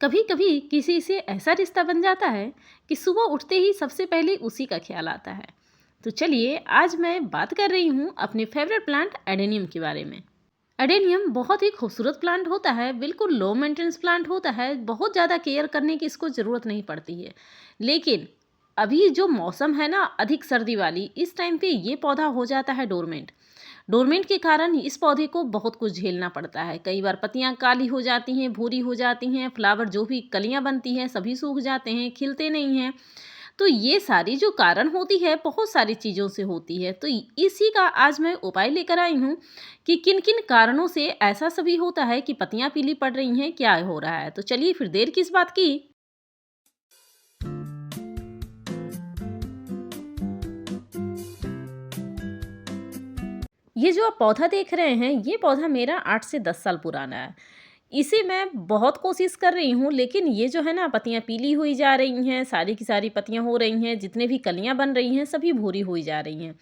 कभी कभी किसी से ऐसा रिश्ता बन जाता है कि सुबह उठते ही सबसे पहले उसी का ख्याल आता है। तो चलिए आज मैं बात कर रही हूँ अपने फेवरेट प्लांट एडेनियम के बारे में। एडेनियम बहुत ही खूबसूरत प्लांट होता है, बिल्कुल लो मेंटेनेंस प्लांट होता है, बहुत ज़्यादा केयर करने की इसको ज़रूरत नहीं पड़ती है। लेकिन अभी जो मौसम है ना, अधिक सर्दी वाली, इस टाइम पे ये पौधा हो जाता है डोरमेंट। डोरमेंट के कारण इस पौधे को बहुत कुछ झेलना पड़ता है। कई बार पत्तियां काली हो जाती हैं, भूरी हो जाती हैं, फ्लावर जो भी कलियां बनती हैं सभी सूख जाते हैं, खिलते नहीं हैं। तो ये सारी जो कारण होती है बहुत सारी चीज़ों से होती है। तो इसी का आज मैं उपाय लेकर आई हूँ कि किन किन कारणों से ऐसा सभी होता है कि पत्तियां पीली पड़ रही हैं, क्या हो रहा है। तो चलिए फिर देर किस बात की। ये जो आप पौधा देख रहे हैं, ये पौधा मेरा 8 से 10 साल पुराना है। इसे मैं बहुत कोशिश कर रही हूँ, लेकिन ये जो है ना, पत्तियाँ पीली हुई जा रही हैं, सारी की सारी पत्तियाँ हो रही हैं, जितने भी कलियाँ बन रही हैं सभी भूरी हुई जा रही हैं।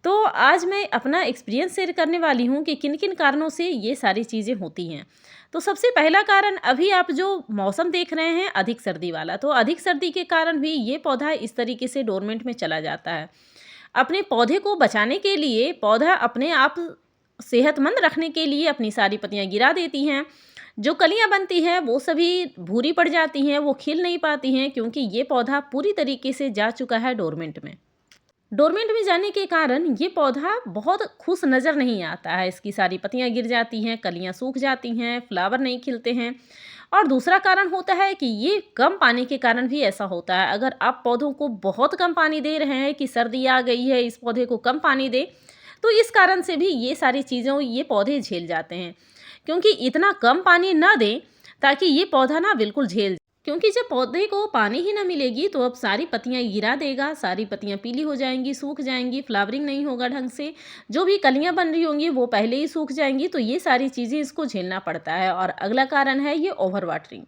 तो आज मैं अपना एक्सपीरियंस शेयर करने वाली हूँ कि किन-किन कारणों से ये सारी चीज़ें होती हैं। तो सबसे पहला कारण, अभी आप जो मौसम देख रहे हैं अधिक सर्दी वाला, तो अधिक सर्दी के कारण भी ये पौधा इस तरीके से डोरमेंट में चला जाता है। अपने पौधे को बचाने के लिए, पौधा अपने आप सेहतमंद रखने के लिए अपनी सारी पत्तियाँ गिरा देती हैं। जो कलियाँ बनती हैं वो सभी भूरी पड़ जाती हैं, वो खिल नहीं पाती हैं, क्योंकि ये पौधा पूरी तरीके से जा चुका है डोरमेंट में। डोरमेंट में जाने के कारण ये पौधा बहुत खुश नज़र नहीं आता है। इसकी सारी पत्तियाँ गिर जाती हैं, कलियाँ सूख जाती हैं, फ्लावर नहीं खिलते हैं। और दूसरा कारण होता है कि ये कम पानी के कारण भी ऐसा होता है। अगर आप पौधों को बहुत कम पानी दे रहे हैं कि सर्दी आ गई है, इस पौधे को कम पानी दें, तो इस कारण से भी ये सारी चीज़ों ये पौधे झेल जाते हैं। क्योंकि इतना कम पानी ना दें ताकि ये पौधा ना बिल्कुल झेल, क्योंकि जब पौधे को पानी ही ना मिलेगी तो अब सारी पत्तियां गिरा देगा, सारी पत्तियां पीली हो जाएंगी, सूख जाएंगी, फ्लावरिंग नहीं होगा ढंग से, जो भी कलियां बन रही होंगी वो पहले ही सूख जाएंगी। तो ये सारी चीज़ें इसको झेलना पड़ता है। और अगला कारण है ये ओवर वाटरिंग।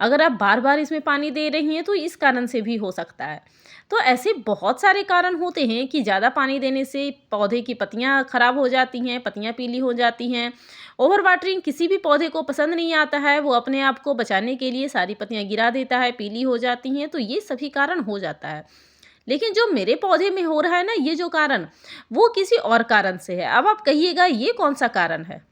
अगर आप बार बार इसमें पानी दे रही हैं तो इस कारण से भी हो सकता है। तो ऐसे बहुत सारे कारण होते हैं कि ज़्यादा पानी देने से पौधे की पत्तियां खराब हो जाती हैं, पत्तियां पीली हो जाती हैं। ओवर वाटरिंग किसी भी पौधे को पसंद नहीं आता है, वो अपने आप को बचाने के लिए सारी पत्तियां गिरा देता है, पीली हो जाती हैं। तो ये सभी कारण हो जाता है। लेकिन जो मेरे पौधे में हो रहा है ना, ये जो कारण, वो किसी और कारण से है। अब आप कहिएगा ये कौन सा कारण है।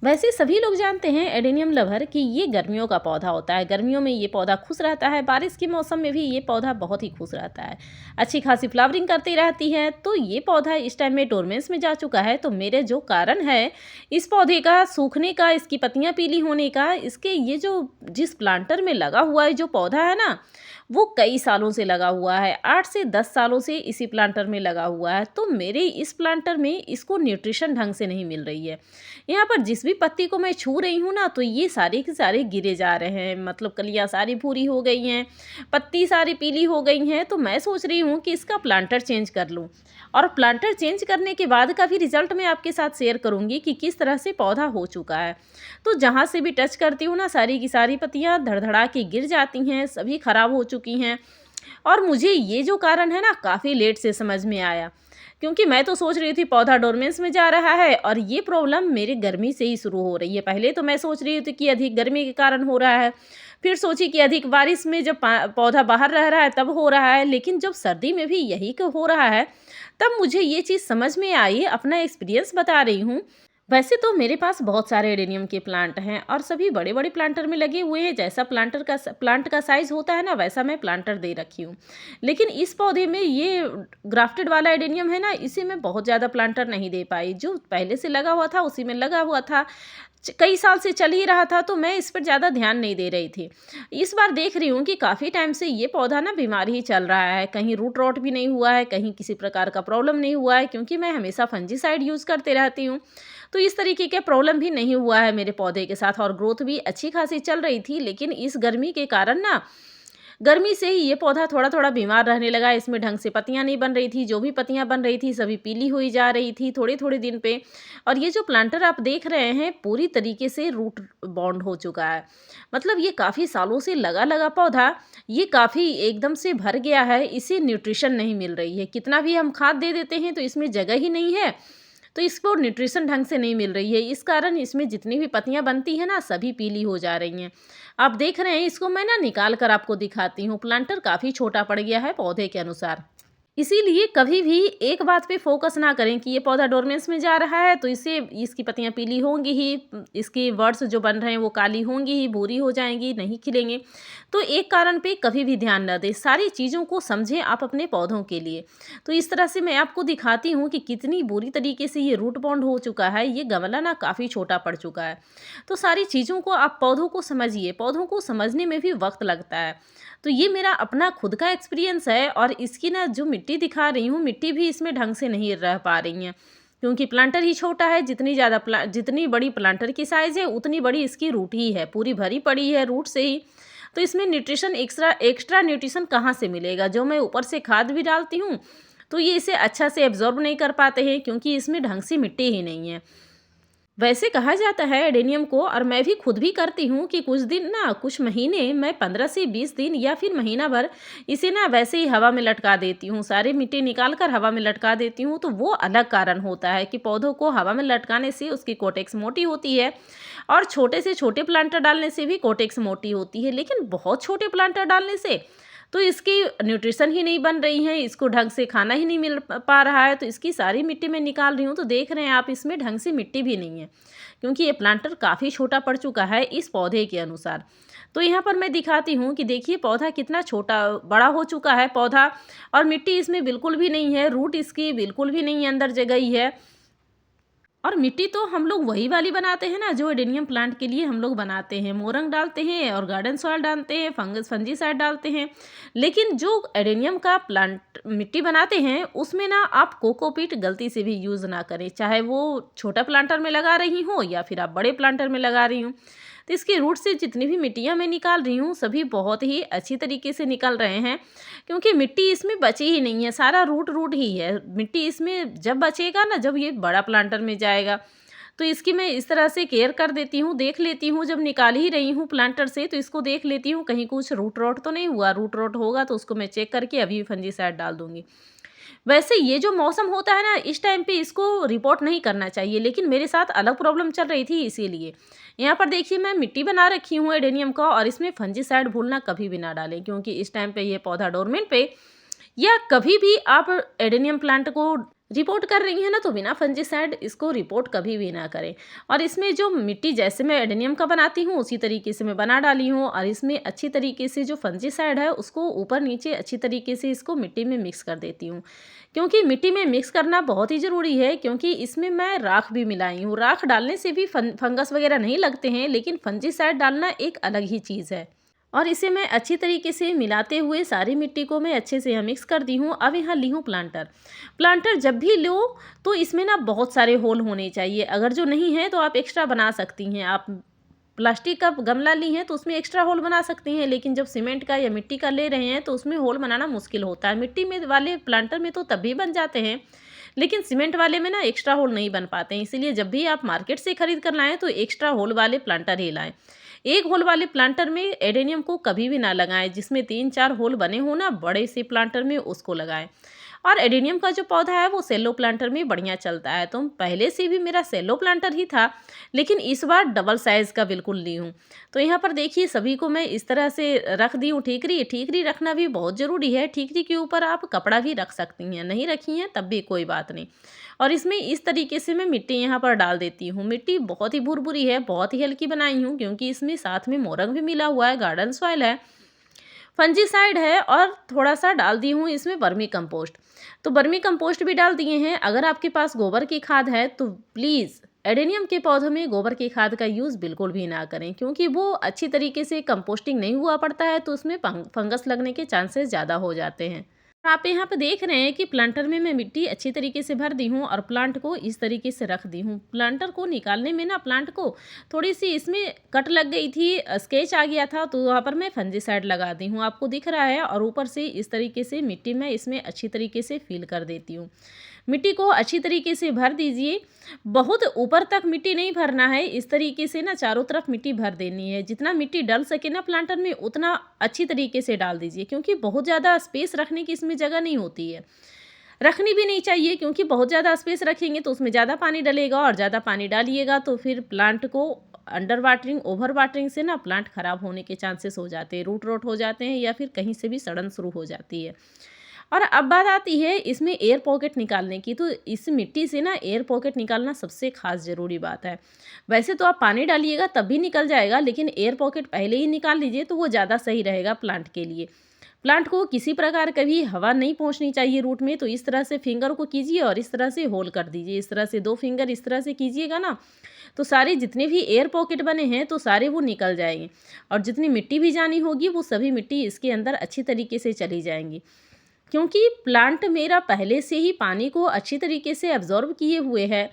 वैसे सभी लोग जानते हैं एडेनियम लवर कि ये गर्मियों का पौधा होता है। गर्मियों में ये पौधा खुश रहता है, बारिश के मौसम में भी ये पौधा बहुत ही खुश रहता है, अच्छी खासी फ्लावरिंग करती रहती है। तो ये पौधा इस टाइम में डोरमेंस में जा चुका है। तो मेरे जो कारण है इस पौधे का सूखने का, इसकी पत्तियां पीली होने का, इसके ये जो जिस प्लांटर में लगा हुआ है जो पौधा है ना, वो कई सालों से लगा हुआ है, 8 से 10 सालों से इसी प्लांटर में लगा हुआ है। तो मेरे इस प्लांटर में इसको न्यूट्रिशन ढंग से नहीं मिल रही है। यहाँ पर जिस भी पत्ती को मैं छू रही हूँ ना, तो ये सारे के सारे गिरे जा रहे हैं, मतलब कलियाँ सारी भूरी हो गई हैं, पत्ती सारी पीली हो गई हैं। तो मैं सोच रही हूँ कि इसका प्लांटर चेंज कर लूँ। और प्लांटर चेंज करने के बाद का भी रिजल्ट मैं आपके साथ शेयर करूँगी कि किस तरह से पौधा हो चुका है। तो जहाँ से भी टच करती हूँ ना, सारी की सारी पत्तियाँ धड़धड़ा के गिर जाती हैं, सभी खराब हो चुकी हैं। और मुझे ये जो कारण है ना, काफ़ी लेट से समझ में आया, क्योंकि मैं तो सोच रही थी पौधा डोरमेंस में जा रहा है और ये प्रॉब्लम मेरे गर्मी से ही शुरू हो रही है। पहले तो मैं सोच रही थी कि अधिक गर्मी के कारण हो रहा है, फिर सोची कि अधिक बारिश में जब पौधा बाहर रह रहा है तब हो रहा है, लेकिन जब सर्दी में भी यही हो रहा है तब मुझे ये चीज़ समझ में आई। अपना एक्सपीरियंस बता रही हूँ। वैसे तो मेरे पास बहुत सारे एडेनियम के प्लांट हैं और सभी बड़े बड़े प्लांटर में लगे हुए हैं। जैसा प्लांट का साइज़ होता है ना, वैसा मैं प्लांटर दे रखी हूँ। लेकिन इस पौधे में ये ग्राफ्टेड वाला एडेनियम है ना, इसी में बहुत ज़्यादा प्लांटर नहीं दे पाई। जो पहले से लगा हुआ था उसी में लगा हुआ था, कई साल से चल ही रहा था, तो मैं इस पर ज़्यादा ध्यान नहीं दे रही थी। इस बार देख रही हूँ कि काफ़ी टाइम से ये पौधा ना बीमार ही चल रहा है, कहीं रूट रॉट भी नहीं हुआ है, कहीं किसी प्रकार का प्रॉब्लम नहीं हुआ है, क्योंकि मैं हमेशा फंजीसाइड यूज़ करते रहती हूँ। तो इस तरीके के प्रॉब्लम भी नहीं हुआ है मेरे पौधे के साथ और ग्रोथ भी अच्छी खासी चल रही थी। लेकिन इस गर्मी के कारण ना, गर्मी से ही ये पौधा थोड़ा थोड़ा बीमार रहने लगा। इसमें ढंग से पत्तियां नहीं बन रही थी, जो भी पत्तियां बन रही थी सभी पीली हुई जा रही थी थोड़े थोड़े दिन पे। और ये जो प्लांटर आप देख रहे हैं पूरी तरीके से रूट बॉन्ड हो चुका है, मतलब ये काफ़ी सालों से लगा लगा पौधा ये काफ़ी एकदम से भर गया है। इसे न्यूट्रिशन नहीं मिल रही है, कितना भी हम खाद दे देते हैं तो इसमें जगह ही नहीं है। तो इसको न्यूट्रिशन ढंग से नहीं मिल रही है। इस कारण इसमें जितनी भी पत्तियाँ बनती हैं ना, सभी पीली हो जा रही हैं। आप देख रहे हैं, इसको मैं ना निकाल कर आपको दिखाती हूँ। प्लांटर काफ़ी छोटा पड़ गया है पौधे के अनुसार। इसीलिए कभी भी एक बात पे फ़ोकस ना करें कि ये पौधा डोरमेंस में जा रहा है तो इससे इसकी पत्तियाँ पीली होंगी ही, इसके वर्ड्स जो बन रहे हैं वो काली होंगी ही, भूरी हो जाएँगी, नहीं खिलेंगे। तो एक कारण पे कभी भी ध्यान ना दें, सारी चीज़ों को समझें आप अपने पौधों के लिए। तो इस तरह से मैं आपको दिखाती हूँ कि कितनी बुरी तरीके से ये रूट बॉन्ड हो चुका है, ये गमला ना काफ़ी छोटा पड़ चुका है। तो सारी चीज़ों को आप पौधों को समझिए, पौधों को समझने में भी वक़्त लगता है। तो ये मेरा अपना खुद का एक्सपीरियंस है और इसकी ना जो मिट्टी दिखा रही हूँ, मिट्टी भी इसमें ढंग से नहीं रह पा रही है, क्योंकि प्लांटर ही छोटा है। जितनी बड़ी प्लांटर की साइज़ है उतनी बड़ी इसकी रूट ही है, पूरी भरी पड़ी है रूट से ही। तो इसमें न्यूट्रिशन एक्स्ट्रा एक्स्ट्रा न्यूट्रिशन कहाँ से मिलेगा? जो मैं ऊपर से खाद भी डालती हूँ, तो ये इसे अच्छा से एब्ज़ॉर्ब नहीं कर पाते हैं, क्योंकि इसमें ढंग से मिट्टी ही नहीं है। वैसे कहा जाता है एडेनियम को, और मैं भी खुद भी करती हूँ कि कुछ दिन ना, कुछ महीने मैं 15 से 20 दिन या फिर महीना भर इसे ना वैसे ही हवा में लटका देती हूँ। सारी मिट्टी निकाल कर हवा में लटका देती हूँ। तो वो अलग कारण होता है कि पौधों को हवा में लटकाने से उसकी कोटेक्स मोटी होती है, और छोटे से छोटे प्लांटर डालने से भी कोटेक्स मोटी होती है। लेकिन बहुत छोटे प्लांटर डालने से तो इसकी न्यूट्रिशन ही नहीं बन रही है, इसको ढंग से खाना ही नहीं मिल पा रहा है। तो इसकी सारी मिट्टी मैं निकाल रही हूँ, तो देख रहे हैं आप, इसमें ढंग से मिट्टी भी नहीं है, क्योंकि ये प्लांटर काफ़ी छोटा पड़ चुका है इस पौधे के अनुसार। तो यहाँ पर मैं दिखाती हूँ कि देखिए पौधा कितना छोटा बड़ा हो चुका है पौधा, और मिट्टी इसमें बिल्कुल भी नहीं है, रूट इसकी बिल्कुल भी नहीं अंदर जगह है। और मिट्टी तो हम लोग वही वाली बनाते हैं ना, जो एडेनियम प्लांट के लिए हम लोग बनाते हैं। मोरंग डालते हैं और गार्डन सॉइल डालते हैं, फंजीसाइड डालते हैं। लेकिन जो एडेनियम का प्लांट मिट्टी बनाते हैं, उसमें ना आप कोकोपीट गलती से भी यूज़ ना करें, चाहे वो छोटा प्लांटर में लगा रही हो या फिर आप बड़े प्लांटर में लगा रही हूँ। तो इसके रूट से जितनी भी मिट्टियाँ मैं निकाल रही हूँ, सभी बहुत ही अच्छी तरीके से निकल रहे हैं, क्योंकि मिट्टी इसमें बची ही नहीं है, सारा रूट रूट ही है। मिट्टी इसमें जब बचेगा ना, जब ये बड़ा प्लांटर में जाएगा, तो इसकी मैं इस तरह से केयर कर देती हूँ, देख लेती हूँ। जब निकाल ही रही हूँ प्लांटर से, तो इसको देख लेती हूँ कहीं कुछ रूट रॉट तो नहीं हुआ। रूट रॉट होगा तो उसको मैं चेक करके अभी फंजीसाइड डाल दूँगी। वैसे ये जो मौसम होता है ना, इस टाइम पे इसको रिपोर्ट नहीं करना चाहिए, लेकिन मेरे साथ अलग प्रॉब्लम चल रही थी इसीलिए। यहाँ पर देखिए मैं मिट्टी बना रखी हूँ एडेनियम का, और इसमें फंजीसाइड भूलना कभी भी ना डालें, क्योंकि इस टाइम पे ये पौधा डोरमेंट पे, या कभी भी आप एडेनियम प्लांट को रिपोर्ट कर रही हैं ना, तो बिना फंजीसाइड इसको रिपोर्ट कभी भी ना करें। और इसमें जो मिट्टी जैसे मैं एडेनियम का बनाती हूँ उसी तरीके से मैं बना डाली हूँ, और इसमें अच्छी तरीके से जो फंजीसाइड है उसको ऊपर नीचे अच्छी तरीके से इसको मिट्टी में मिक्स कर देती हूँ, क्योंकि मिट्टी में मिक्स करना बहुत ही ज़रूरी है। क्योंकि इसमें मैं राख भी मिलाई हूँ, राख डालने से भी फंगस वगैरह नहीं लगते हैं, लेकिन फंजीसाइड डालना एक अलग ही चीज़ है। और इसे मैं अच्छी तरीके से मिलाते हुए सारी मिट्टी को मैं अच्छे से यहाँ मिक्स कर दी हूँ। अब यहाँ ली हूँ प्लांटर। प्लांटर जब भी लो तो इसमें ना बहुत सारे होल होने चाहिए, अगर जो नहीं है तो आप एक्स्ट्रा बना सकती हैं। आप प्लास्टिक का गमला ली हैं तो उसमें एक्स्ट्रा होल बना सकती हैं, लेकिन जब सीमेंट का या मिट्टी का ले रहे हैं तो उसमें होल बनाना मुश्किल होता है। मिट्टी में वाले प्लांटर में तो तब भी बन जाते हैं, लेकिन सीमेंट वाले में ना एक्स्ट्रा होल नहीं बन पाते हैं। इसीलिए जब भी आप मार्केट से खरीद कर लाएँ तो एक्स्ट्रा होल वाले प्लांटर ही लाएँ। एक होल वाले प्लांटर में एडेनियम को कभी भी ना लगाएं, जिसमें 3-4 होल बने हो ना बड़े से प्लांटर में, उसको लगाएं। और एडेनियम का जो पौधा है वो सेलो प्लांटर में बढ़िया चलता है। तो पहले से भी मेरा सेलो प्लांटर ही था, लेकिन इस बार डबल साइज़ का बिल्कुल ली हूँ। तो यहाँ पर देखिए सभी को मैं इस तरह से रख दी हूँ ठीकरी। ठीकरी रखना भी बहुत ज़रूरी है। ठीकरी के ऊपर आप कपड़ा भी रख सकती हैं, नहीं रखी हैं तब भी कोई बात नहीं। और इसमें इस तरीके से मैं मिट्टी यहाँ पर डाल देती हूँ। मिट्टी बहुत ही भुरभुरी है, बहुत ही हल्की बनाई हूँ, क्योंकि इसमें साथ में मोरंग भी मिला हुआ है, गार्डन सॉइल है, फंजीसाइड है, और थोड़ा-सा डाल दी हूँ इसमें वर्मी कंपोस्ट। तो वर्मी कंपोस्ट भी डाल दिए हैं। अगर आपके पास गोबर की खाद है तो प्लीज़ एडेनियम के पौधों में गोबर की खाद का यूज़ बिल्कुल भी ना करें, क्योंकि वो अच्छी तरीके से कंपोस्टिंग नहीं हुआ पड़ता है, तो उसमें फंगस लगने के चांसेस ज़्यादा हो जाते हैं। आप यहाँ पे देख रहे हैं कि प्लांटर में मैं मिट्टी अच्छी तरीके से भर दी हूँ और प्लांट को इस तरीके से रख दी हूँ। प्लांटर को निकालने में ना, प्लांट को थोड़ी सी इसमें कट लग गई थी, स्केच आ गया था, तो वहाँ पर मैं फंजीसाइड लगा दी हूँ, आपको दिख रहा है। और ऊपर से इस तरीके से मिट्टी में इसमें अच्छी तरीके से फिल कर देती हूँ। मिट्टी को अच्छी तरीके से भर दीजिए। बहुत ऊपर तक मिट्टी नहीं भरना है, इस तरीके से ना चारों तरफ मिट्टी भर देनी है। जितना मिट्टी डल सके ना प्लांटर में, उतना अच्छी तरीके से डाल दीजिए, क्योंकि बहुत ज़्यादा स्पेस रखने की इसमें जगह नहीं होती है। रखनी भी नहीं चाहिए, क्योंकि बहुत ज़्यादा स्पेस रखेंगे तो उसमें ज़्यादा पानी डलेगा, और ज़्यादा पानी डालिएगा तो फिर प्लांट को अंडर वाटरिंग, ओवर वाटरिंग से ना प्लांट खराब होने के चांसेस हो जाते हैं, रूट रोट हो जाते हैं, या फिर कहीं से भी सड़न शुरू हो जाती है। और अब बात आती है इसमें एयर पॉकेट निकालने की, तो इस मिट्टी से ना एयर पॉकेट निकालना सबसे खास ज़रूरी बात है। वैसे तो आप पानी डालिएगा तब भी निकल जाएगा, लेकिन एयर पॉकेट पहले ही निकाल लीजिए तो वो ज़्यादा सही रहेगा प्लांट के लिए। प्लांट को किसी प्रकार का भी हवा नहीं पहुंचनी चाहिए रूट में, तो इस तरह से फिंगर को कीजिए और इस तरह से होल कर दीजिए। इस तरह से 2 फिंगर इस तरह से कीजिएगा ना, तो सारे जितने भी एयर पॉकेट बने हैं तो सारे वो निकल जाएंगे, और जितनी मिट्टी भी जानी होगी वो सभी मिट्टी इसके अंदर अच्छी तरीके से चली जाएंगी। क्योंकि प्लांट मेरा पहले से ही पानी को अच्छी तरीके से एब्जॉर्ब किए हुए है।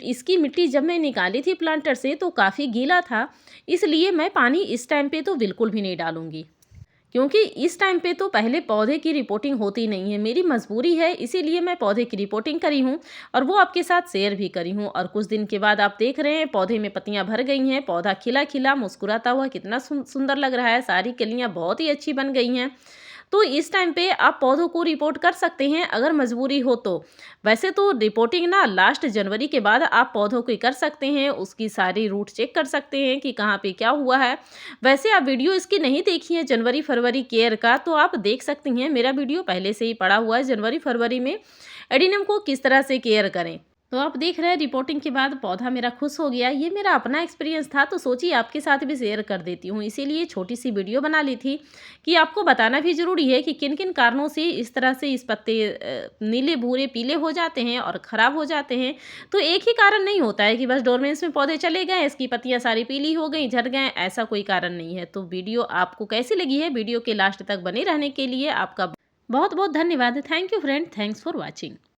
इसकी मिट्टी जब मैं निकाली थी प्लांटर से तो काफ़ी गीला था, इसलिए मैं पानी इस टाइम पे तो बिल्कुल भी नहीं डालूंगी, क्योंकि इस टाइम पे तो पहले पौधे की रिपोर्टिंग होती नहीं है। मेरी मजबूरी है, इसीलिए मैं पौधे की रिपोर्टिंग करी हूँ और वो आपके साथ शेयर भी करी हूँ। और कुछ दिन के बाद आप देख रहे हैं पौधे में पत्तियां भर गई हैं, पौधा खिला खिला मुस्कुराता हुआ कितना सुंदर लग रहा है, सारी कलियां बहुत ही अच्छी बन गई हैं। तो इस टाइम पे आप पौधों को रिपोर्ट कर सकते हैं अगर मजबूरी हो तो। वैसे तो रिपोर्टिंग ना लास्ट जनवरी के बाद आप पौधों की कर सकते हैं, उसकी सारी रूट चेक कर सकते हैं कि कहाँ पे क्या हुआ है। वैसे आप वीडियो इसकी नहीं देखी है जनवरी फरवरी केयर का, तो आप देख सकती हैं, मेरा वीडियो पहले से ही पड़ा हुआ है जनवरी फरवरी में एडिनियम को किस तरह से केयर करें। तो आप देख रहे हैं रिपोर्टिंग के बाद पौधा मेरा खुश हो गया। ये मेरा अपना एक्सपीरियंस था, तो सोचिए आपके साथ भी शेयर कर देती हूँ। इसीलिए छोटी सी वीडियो बना ली थी कि आपको बताना भी ज़रूरी है कि किन किन कारणों से इस तरह से इस पत्ते नीले भूरे पीले हो जाते हैं और ख़राब हो जाते हैं। तो एक ही कारण नहीं होता है कि बस डोरमेंस में पौधे चले गए, इसकी पत्तियाँ सारी पीली हो गई, झड़ गए, ऐसा कोई कारण नहीं है। तो वीडियो आपको कैसी लगी है, वीडियो के लास्ट तक बने रहने के लिए आपका बहुत बहुत धन्यवाद। Thank you friend, thanks for watching.